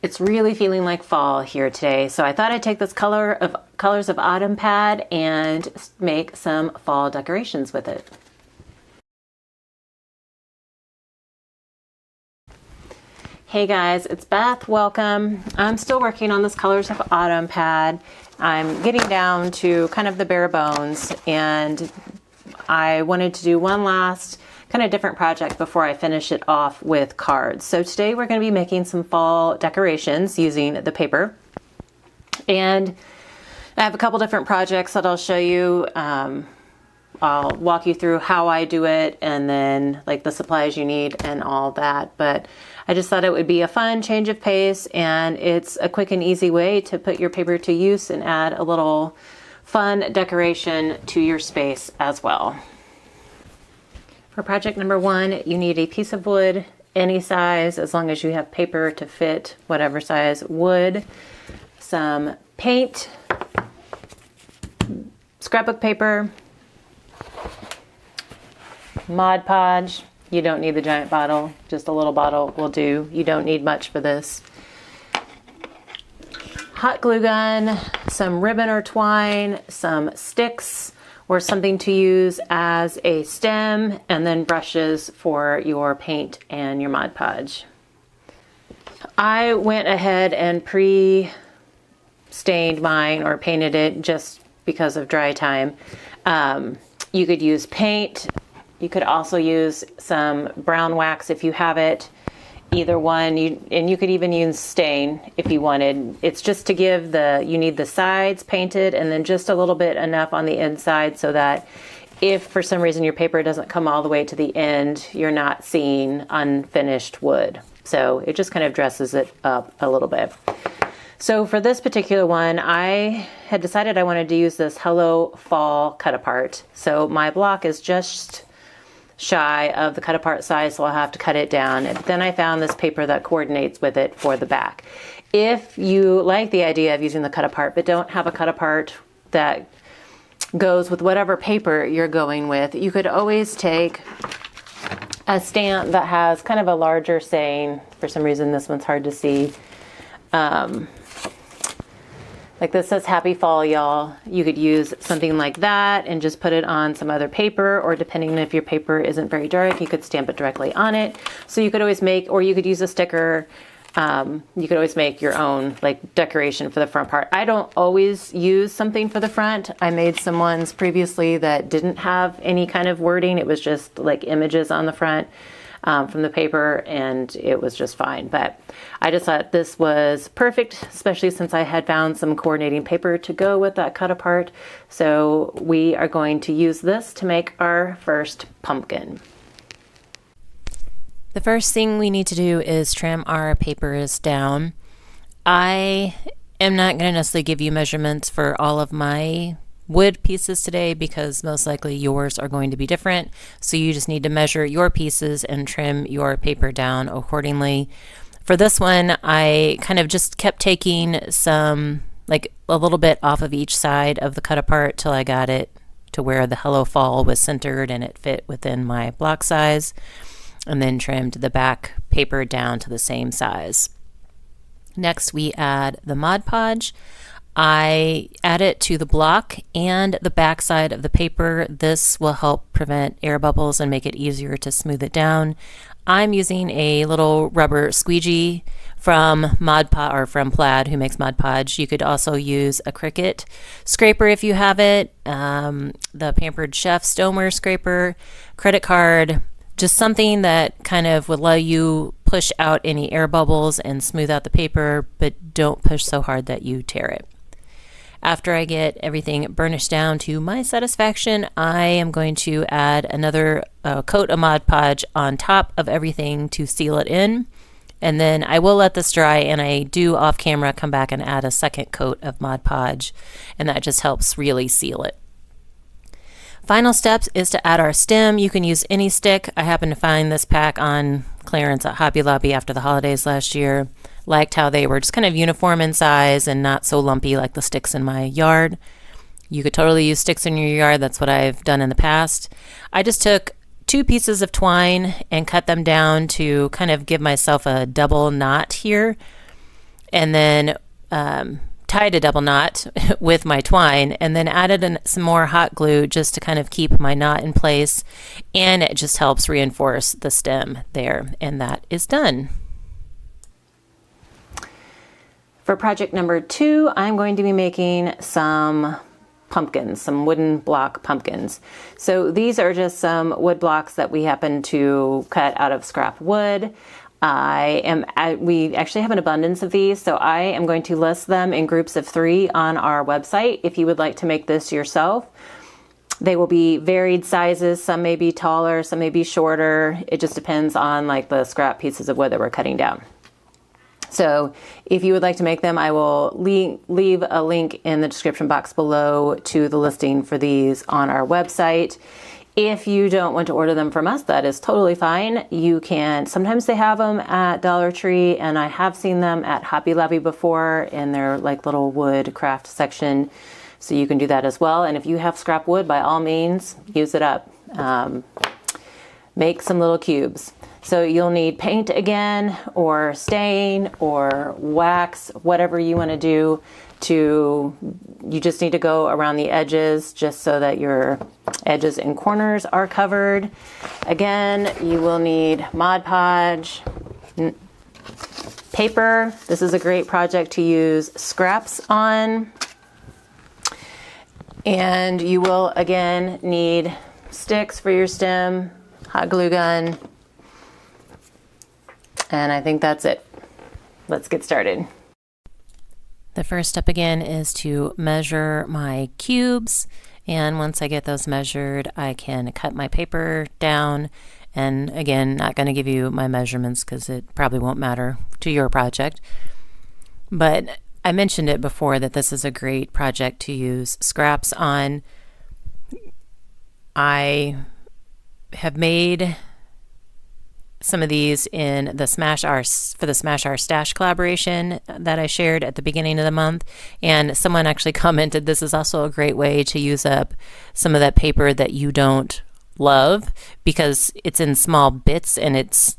It's really feeling like fall here today, so I thought I'd take this Colors of Autumn pad and make some fall decorations with it. Hey guys, it's Beth. Welcome. I'm still working on this Colors of Autumn pad. I'm getting down to kind of the bare bones, and I wanted to do one last kind of different project before I finish it off with cards. So today we're going to be making some fall decorations using the paper. And I have a couple different projects that I'll show you. I'll walk you through how I do it and then like the supplies you need and all that. But I just thought it would be a fun change of pace, and it's a quick and easy way to put your paper to use and add a little fun decoration to your space as well. For project number one, you need a piece of wood, any size, as long as you have paper to fit whatever size wood, some paint, scrapbook paper, Mod Podge. You don't need the giant bottle, just a little bottle will do. You don't need much for this. Hot glue gun, some ribbon or twine, some sticks or something to use as a stem, and then brushes for your paint and your Mod Podge. I went ahead and pre-stained mine or painted it just because of dry time. You could use paint. You could also use some brown wax if you have it, either one. And you could even use stain if you wanted. It's just to give you need the sides painted and then just a little bit enough on the inside so that if for some reason your paper doesn't come all the way to the end, you're not seeing unfinished wood. So it just kind of dresses it up a little bit. So for this particular one, I had decided I wanted to use this Hello Fall cut apart. So my block is just shy of the cut apart size, so I'll have to cut it down. And then I found this paper that coordinates with it for the back. If you like the idea of using the cut apart but don't have a cut apart that goes with whatever paper you're going with, you could always take a stamp that has kind of a larger saying. For some reason this one's hard to see. Like this says happy fall, y'all. You could use something like that and just put it on some other paper, or depending if your paper isn't very dark, you could stamp it directly on it. So you could always make, or you could use a sticker. You could always make your own like decoration for the front part. I don't always use something for the front. I made some ones previously that didn't have any kind of wording. It was just like images on the front. From the paper, and it was just fine. But I just thought this was perfect, especially since I had found some coordinating paper to go with that cut apart. So we are going to use this to make our first pumpkin. The first thing we need to do is trim our papers down. I am not going to necessarily give you measurements for all of my wood pieces today because most likely yours are going to be different. So you just need to measure your pieces and trim your paper down accordingly. For this one, I kind of just kept taking some, like a little bit off of each side of the cut apart till I got it to where the Hello Fall was centered and it fit within my block size, and then trimmed the back paper down to the same size. Next, we add the Mod Podge. I add it to the block and the back side of the paper. This will help prevent air bubbles and make it easier to smooth it down. I'm using a little rubber squeegee from from Plaid, who makes Mod Podge. You could also use a Cricut scraper if you have it, the Pampered Chef stoneware scraper, credit card, just something that kind of would let you push out any air bubbles and smooth out the paper, but don't push so hard that you tear it. After I get everything burnished down to my satisfaction, I am going to add another coat of Mod Podge on top of everything to seal it in. And then I will let this dry, and I do off camera come back and add a second coat of Mod Podge, and that just helps really seal it. Final steps is to add our stem. You can use any stick. I happened to find this pack on clearance at Hobby Lobby after the holidays last year. Liked how they were just kind of uniform in size and not so lumpy like the sticks in my yard. You could totally use sticks in your yard. That's what I've done in the past. I just took 2 pieces of twine and cut them down to kind of give myself a double knot here. and then tied a double knot with my twine, and then added some more hot glue just to kind of keep my knot in place, and it just helps reinforce the stem there, and that is done. For project number 2, I'm going to be making some pumpkins, some wooden block pumpkins. So these are just some wood blocks that we happen to cut out of scrap wood. We actually have an abundance of these, so I am going to list them in groups of 3 on our website if you would like to make this yourself. They will be varied sizes. Some may be taller, some may be shorter. It just depends on like the scrap pieces of wood that we're cutting down. So if you would like to make them, I will leave a link in the description box below to the listing for these on our website. If you don't want to order them from us, that is totally fine. You can, sometimes they have them at Dollar Tree, and I have seen them at Hobby Lobby before in their like little wood craft section. So you can do that as well. And if you have scrap wood, by all means, use it up. Make some little cubes. So you'll need paint again, or stain, or wax, whatever you want to do. You just need to go around the edges just so that your edges and corners are covered. Again, you will need Mod Podge, paper. This is a great project to use scraps on. And you will again need sticks for your stem, hot glue gun, and I think that's it. Let's get started. The first step again is to measure my cubes, and once I get those measured, I can cut my paper down. And again, not going to give you my measurements because it probably won't matter to your project. But I mentioned it before that this is a great project to use scraps on. I have made some of these in the Smash Our Stash collaboration that I shared at the beginning of the month, and someone actually commented this is also a great way to use up some of that paper that you don't love because it's in small bits and it's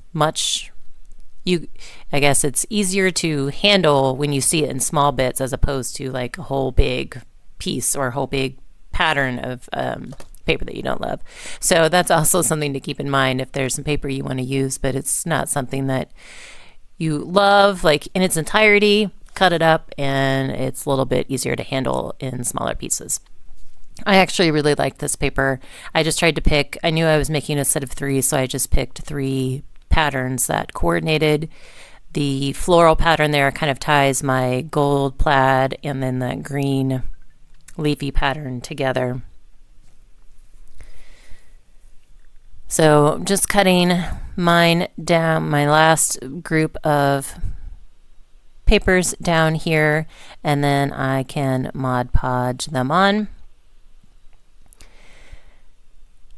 I guess it's easier to handle when you see it in small bits as opposed to like a whole big piece or a whole big pattern of paper that you don't love. So that's also something to keep in mind if there's some paper you want to use, but it's not something that you love like in its entirety. Cut it up and it's a little bit easier to handle in smaller pieces. I actually really like this paper. I just tried to pick, I knew I was making a set of 3, so I just picked 3 patterns that coordinated. The floral pattern there kind of ties my gold plaid and then the green leafy pattern together. So just cutting mine down, my last group of papers down here, and then I can Mod Podge them on.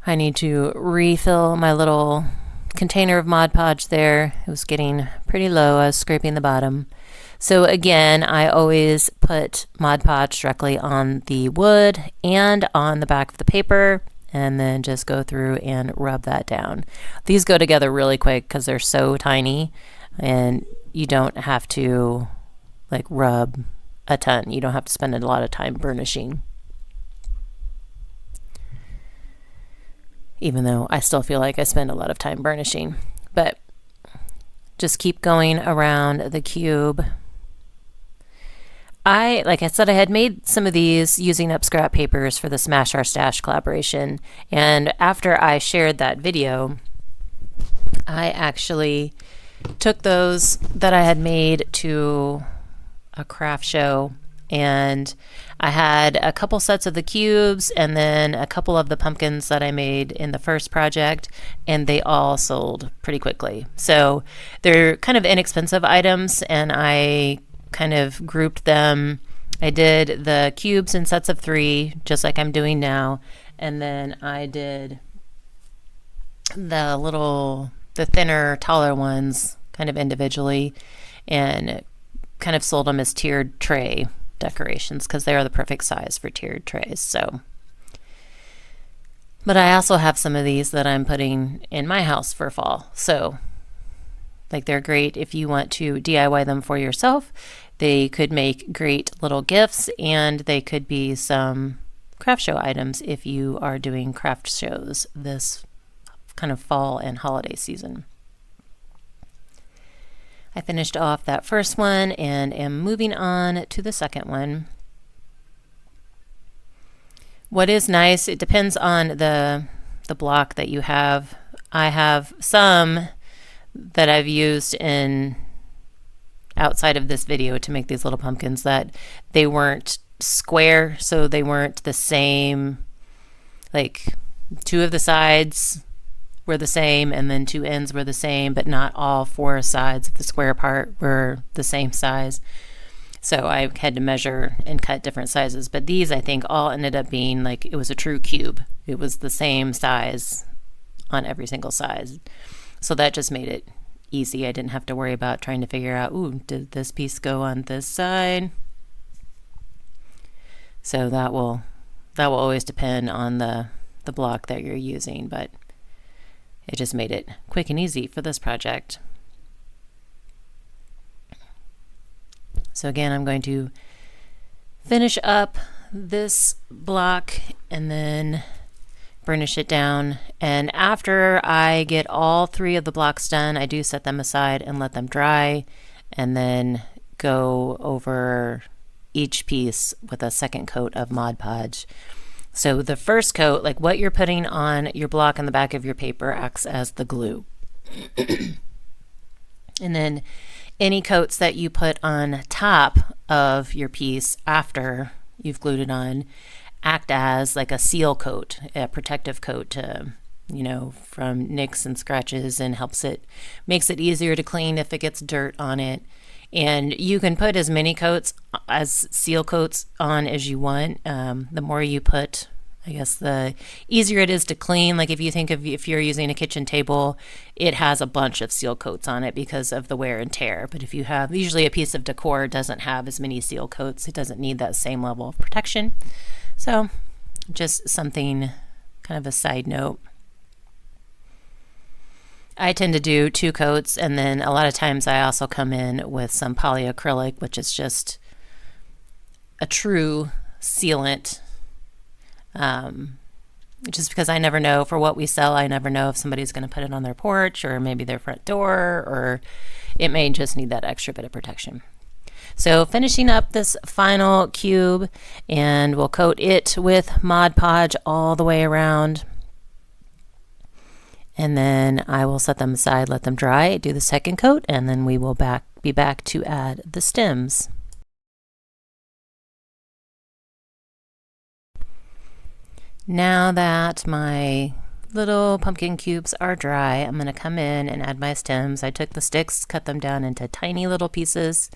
I need to refill my little container of Mod Podge there. It was getting pretty low. I was scraping the bottom. So again, I always put Mod Podge directly on the wood and on the back of the paper, and then just go through and rub that down. These go together really quick because they're so tiny, and you don't have to like rub a ton. You don't have to spend a lot of time burnishing. Even though I still feel like I spend a lot of time burnishing. But just keep going around the cube. Like I said, I had made some of these using up scrap papers for the Smash Our Stash collaboration. And after I shared that video, I actually took those that I had made to a craft show, and I had a couple sets of the cubes and then a couple of the pumpkins that I made in the first project, and they all sold pretty quickly. So they're kind of inexpensive items, and I kind of grouped them. I did the cubes in sets of 3, just like I'm doing now, and then I did the thinner, taller ones kind of individually, and kind of sold them as tiered tray decorations because they are the perfect size for tiered trays. So, but I also have some of these that I'm putting in my house for fall. So like they're great if you want to DIY them for yourself, They could make great little gifts, and they could be some craft show items if you are doing craft shows this kind of fall and holiday season. I finished off that first one and am moving on to the second one. What is nice, it depends on the block that you have. I have some that I've used in outside of this video to make these little pumpkins that they weren't square, so they weren't the same, like 2 of the sides were the same and then 2 ends were the same, but not all 4 sides of the square part were the same size. So I had to measure and cut different sizes, but these I think all ended up being like it was a true cube. It was the same size on every single side. So that just made it easy. I didn't have to worry about trying to figure out, ooh, did this piece go on this side? So that will always depend on the block that you're using, but it just made it quick and easy for this project. So again, I'm going to finish up this block and then burnish it down. And after I get all 3 of the blocks done, I do set them aside and let them dry, and then go over each piece with a second coat of Mod Podge. So the first coat, like what you're putting on your block on the back of your paper, acts as the glue. And then any coats that you put on top of your piece after you've glued it on act as like a seal coat, a protective coat to, from nicks and scratches, and makes it easier to clean if it gets dirt on it. And you can put as many coats as seal coats on as you want. The more you put, I guess the easier it is to clean. Like if you think of if you're using a kitchen table, it has a bunch of seal coats on it because of the wear and tear. But if you have, usually a piece of decor doesn't have as many seal coats. It doesn't need that same level of protection. So just something, kind of a side note. I tend to do 2 coats, and then a lot of times I also come in with some polyacrylic, which is just a true sealant. Just because I never know, for what we sell, I never know if somebody's going to put it on their porch or maybe their front door, or it may just need that extra bit of protection. So finishing up this final cube, and we'll coat it with Mod Podge all the way around. And then I will set them aside, let them dry, do the second coat, and then we will be back to add the stems. Now that my little pumpkin cubes are dry, I'm going to come in and add my stems. I took the sticks, cut them down into tiny little pieces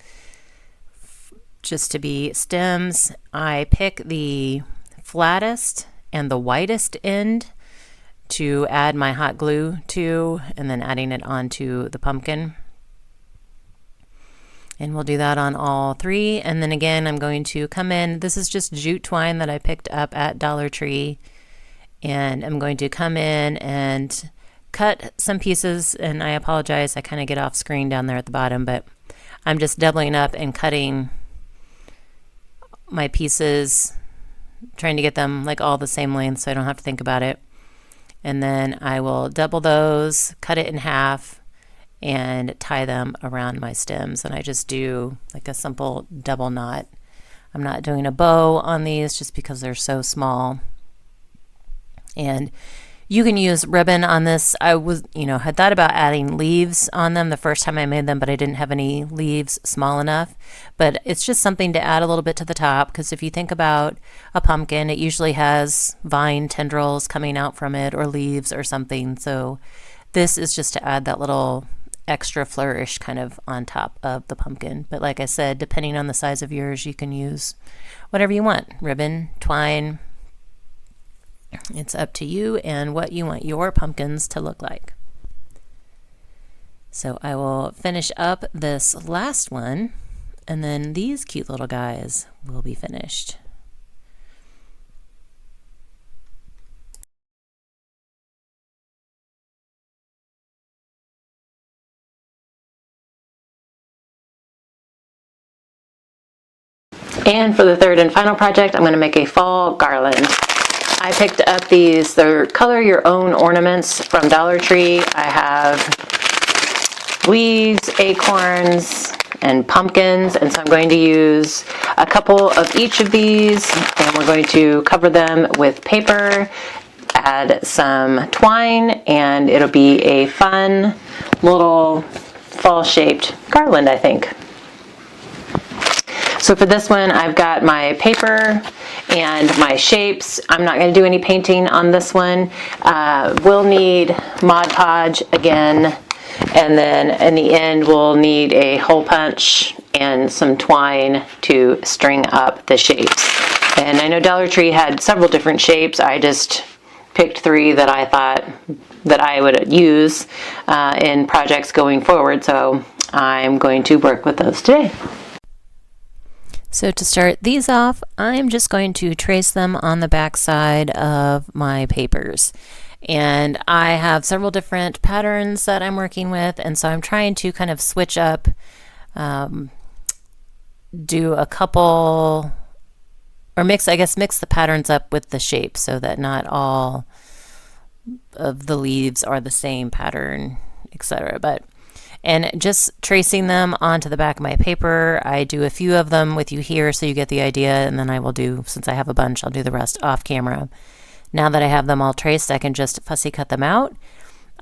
just to be stems. I pick the flattest and the widest end to add my hot glue to, and then adding it onto the pumpkin. And we'll do that on all 3. And then again, I'm going to come in. This is just jute twine that I picked up at Dollar Tree. And I'm going to come in and cut some pieces. And I apologize, I kind of get off screen down there at the bottom, but I'm just doubling up and cutting my pieces, trying to get them like all the same length so I don't have to think about it. And then I will double those, cut it in half, and tie them around my stems. And I just do like a simple double knot. I'm not doing a bow on these just because they're so small. And you can use ribbon on this. I had thought about adding leaves on them the first time I made them, but I didn't have any leaves small enough. But it's just something to add a little bit to the top, because if you think about a pumpkin, it usually has vine tendrils coming out from it or leaves or something. So this is just to add that little extra flourish kind of on top of the pumpkin. But like I said, depending on the size of yours, you can use whatever you want, ribbon, twine. It's up to you and what you want your pumpkins to look like. So I will finish up this last one, and then these cute little guys will be finished. And for the third and final project, I'm going to make a fall garland. I picked up these, they're color your own ornaments from Dollar Tree. I have leaves, acorns, and pumpkins, and so I'm going to use a couple of each of these, and we're going to cover them with paper, add some twine, and it'll be a fun little fall-shaped garland, I think. So for this one, I've got my paper and my shapes. I'm not going to do any painting on this one. We'll need Mod Podge again, and then in the end we'll need a hole punch and some twine to string up the shapes. And I know Dollar Tree had several different shapes. I just picked 3 that I thought that I would use in projects going forward, so I'm going to work with those today. So to start these off, I'm just going to trace them on the back side of my papers. And I have several different patterns that I'm working with, and so I'm trying to kind of switch up, do a couple, or mix the patterns up with the shape so that not all of the leaves are the same pattern, etc. And just tracing them onto the back of my paper. I do a few of them with you here so you get the idea, and then I will do, since I have a bunch, I'll do the rest off camera. Now that I have them all traced, I can just fussy cut them out.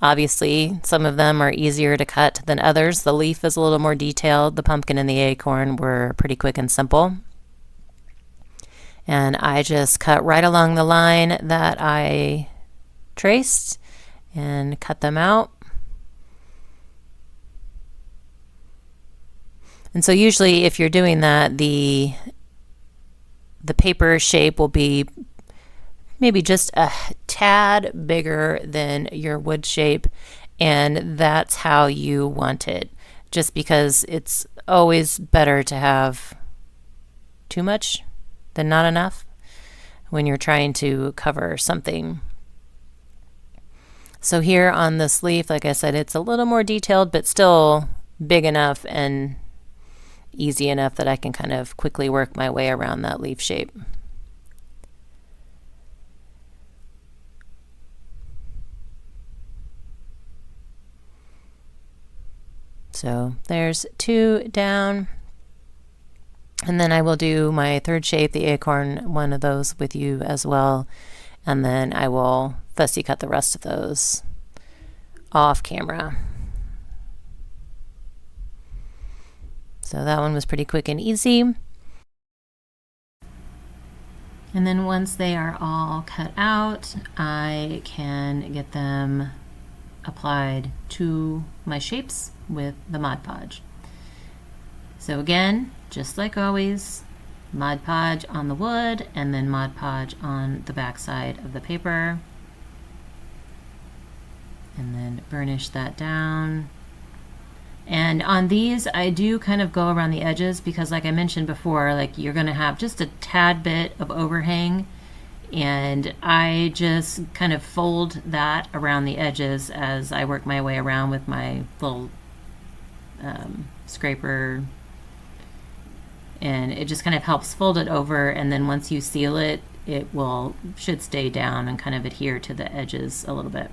Obviously, some of them are easier to cut than others. The leaf is a little more detailed. The pumpkin and the acorn were pretty quick and simple. And I just cut right along the line that I traced and cut them out. And so usually if you're doing that, the paper shape will be maybe just a tad bigger than your wood shape, and that's how you want it, just because it's always better to have too much than not enough when you're trying to cover something. So here on this leaf, like I said, it's a little more detailed, but still big enough and easy enough that I can kind of quickly work my way around that leaf shape. So there's 2 down, and then I will do my third shape, the acorn, one of those with you as well, and then I will fussy cut the rest of those off camera. So that one was pretty quick and easy. And then once they are all cut out, I can get them applied to my shapes with the Mod Podge. So again, just like always, Mod Podge on the wood and then Mod Podge on the back side of the paper. And then burnish that down. And on these, I do kind of go around the edges because, like I mentioned before, like you're going to have just a tad bit of overhang, and I just kind of fold that around the edges as I work my way around with my little scraper, and it just kind of helps fold it over, and then once you seal it, it should stay down and kind of adhere to the edges a little bit.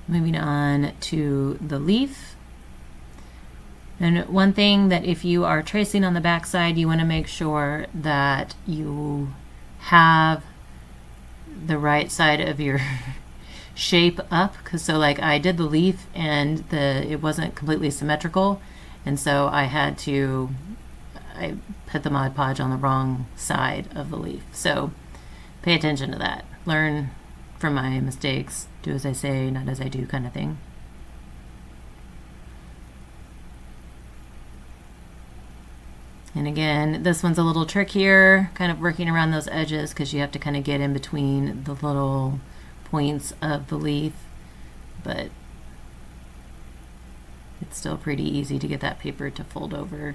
Moving on to the leaf. And one thing that if you are tracing on the back side, you want to make sure that you have the right side of your shape up, because so like I did the leaf and it wasn't completely symmetrical, and so I put the Mod Podge on the wrong side of the leaf. So pay attention to that. Learn from my mistakes. Do as I say, not as I do, kind of thing. And again, this one's a little trickier, kind of working around those edges, because you have to kind of get in between the little points of the leaf, but it's still pretty easy to get that paper to fold over.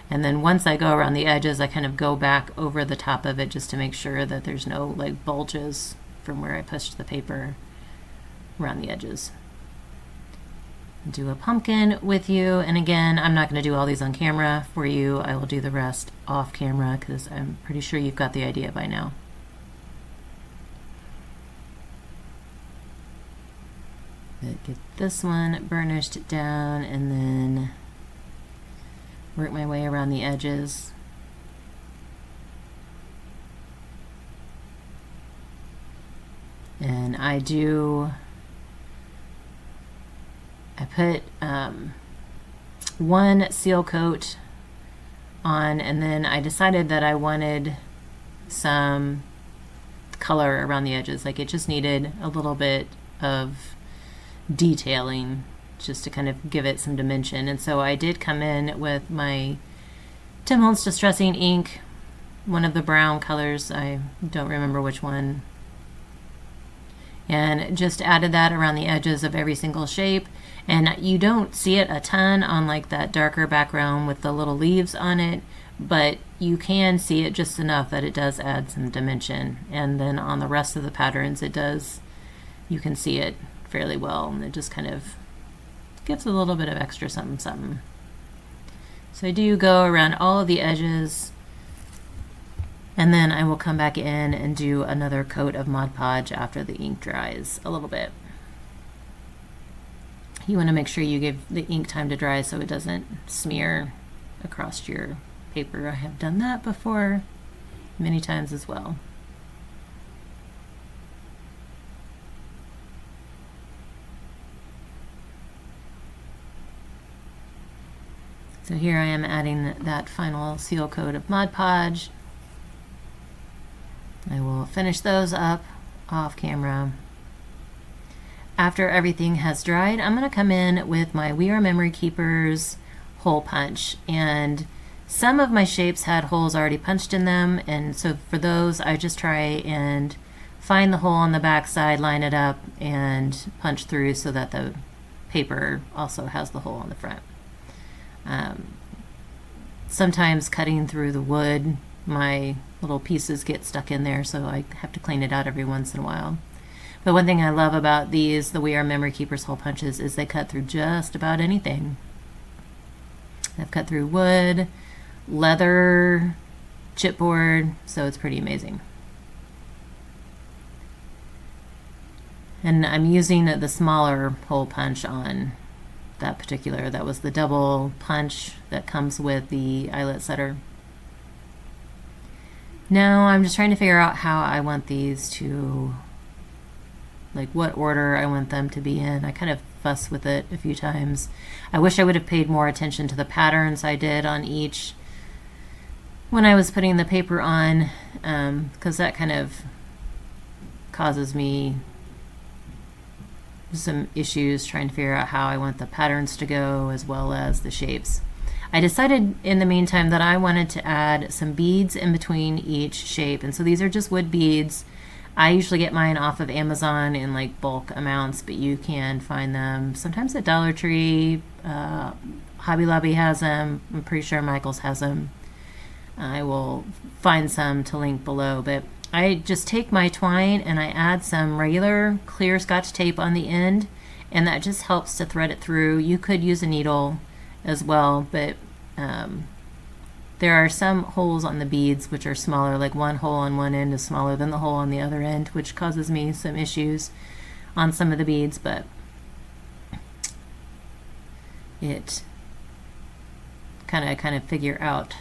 And then once I go around the edges, I kind of go back over the top of it just to make sure that there's no like bulges from where I pushed the paper around the edges. do a pumpkin with you. And again, I'm not going to do all these on camera for you. I will do the rest off camera because I'm pretty sure you've got the idea by now. But get this one burnished down and then work my way around the edges. And I put one seal coat on, and then I decided that I wanted some color around the edges. Like it just needed a little bit of detailing just to kind of give it some dimension. And so I did come in with my Tim Holtz Distressing ink, one of the brown colors, I don't remember which one, and just added that around the edges of every single shape. And you don't see it a ton on like that darker background with the little leaves on it, but you can see it just enough that it does add some dimension. And then on the rest of the patterns you can see it fairly well, and it just kind of gives a little bit of extra something something. So I do go around all of the edges, and then I will come back in and do another coat of Mod Podge after the ink dries a little bit. You want to make sure you give the ink time to dry so it doesn't smear across your paper. I have done that before many times as well. So here I am adding that final seal coat of Mod Podge. I will finish those up off camera. After everything has dried, I'm going to come in with my We Are Memory Keepers hole punch, and some of my shapes had holes already punched in them, and so for those I just try and find the hole on the back side, line it up, and punch through so that the paper also has the hole on the front. Sometimes cutting through the wood, my little pieces get stuck in there, so I have to clean it out every once in a while. But one thing I love about these, the We Are Memory Keepers hole punches, is they cut through just about anything. I've cut through wood, leather, chipboard, so it's pretty amazing. And I'm using the smaller hole punch on that particular. That was the double punch that comes with the eyelet setter. Now I'm just trying to figure out how I want these to, like what order I want them to be in. I kind of fuss with it a few times. I wish I would have paid more attention to the patterns I did on each when I was putting the paper on, because that kind of causes me some issues trying to figure out how I want the patterns to go as well as the shapes. I decided in the meantime that I wanted to add some beads in between each shape, and so these are just wood beads. I usually get mine off of Amazon in like bulk amounts, but you can find them sometimes at Dollar Tree. Hobby Lobby has them. I'm pretty sure Michael's has them. I will find some to link below, but I just take my twine and I add some regular clear Scotch tape on the end, and that just helps to thread it through. You could use a needle as well, but there are some holes on the beads which are smaller, like one hole on one end is smaller than the hole on the other end, which causes me some issues on some of the beads, but it kind of figure out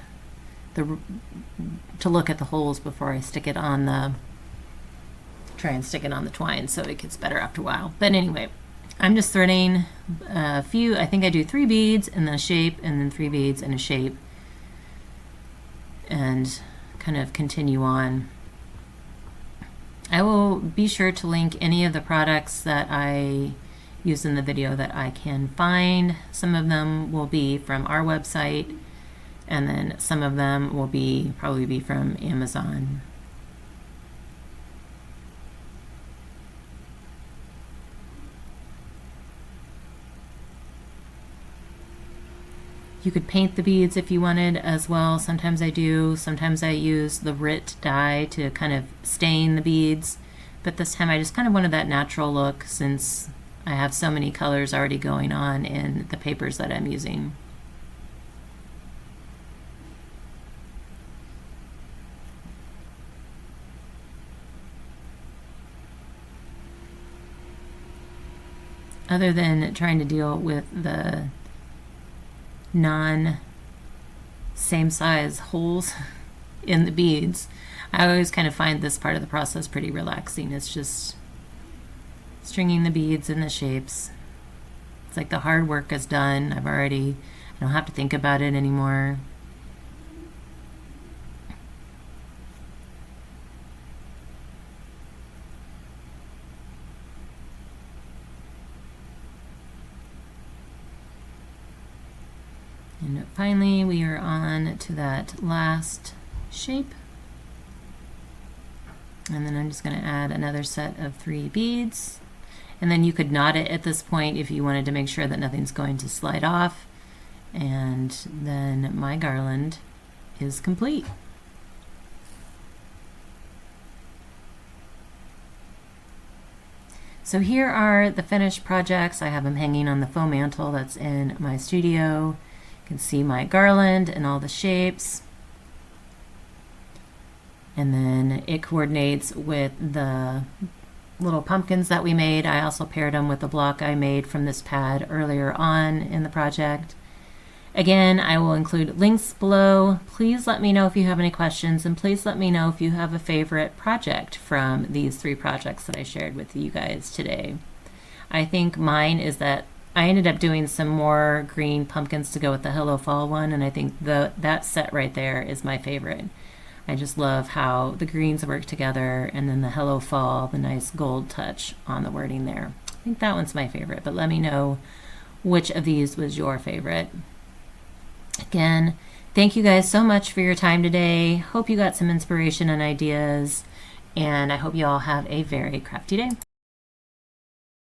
to look at the holes before I stick it on the twine so it gets better after a while. But anyway, I'm just threading a few. I think I do 3 beads and then a shape, and then 3 beads and a shape, and kind of continue on. I will be sure to link any of the products that I use in the video that I can find. Some of them will be from our website, and then some of them will probably be from Amazon. You could paint the beads if you wanted as well. Sometimes I do. Sometimes I use the Rit dye to kind of stain the beads. But this time I just kind of wanted that natural look, since I have so many colors already going on in the papers that I'm using. Other than trying to deal with the same size holes in the beads, I always kind of find this part of the process pretty relaxing. It's just stringing the beads and the shapes. It's like the hard work is done. I don't have to think about it anymore. And finally, we are on to that last shape. And then I'm just going to add another set of 3 beads. And then you could knot it at this point if you wanted to make sure that nothing's going to slide off. And then my garland is complete. So here are the finished projects. I have them hanging on the foam mantle that's in my studio. You can see my garland and all the shapes. And then it coordinates with the little pumpkins that we made. I also paired them with the block I made from this pad earlier on in the project. Again, I will include links below. Please let me know if you have any questions, and please let me know if you have a favorite project from these 3 projects that I shared with you guys today. I think mine is that I ended up doing some more green pumpkins to go with the Hello Fall one, and I think that set right there is my favorite. I just love how the greens work together, and then the Hello Fall, the nice gold touch on the wording there. I think that one's my favorite, but let me know which of these was your favorite. Again, thank you guys so much for your time today. Hope you got some inspiration and ideas, and I hope you all have a very crafty day.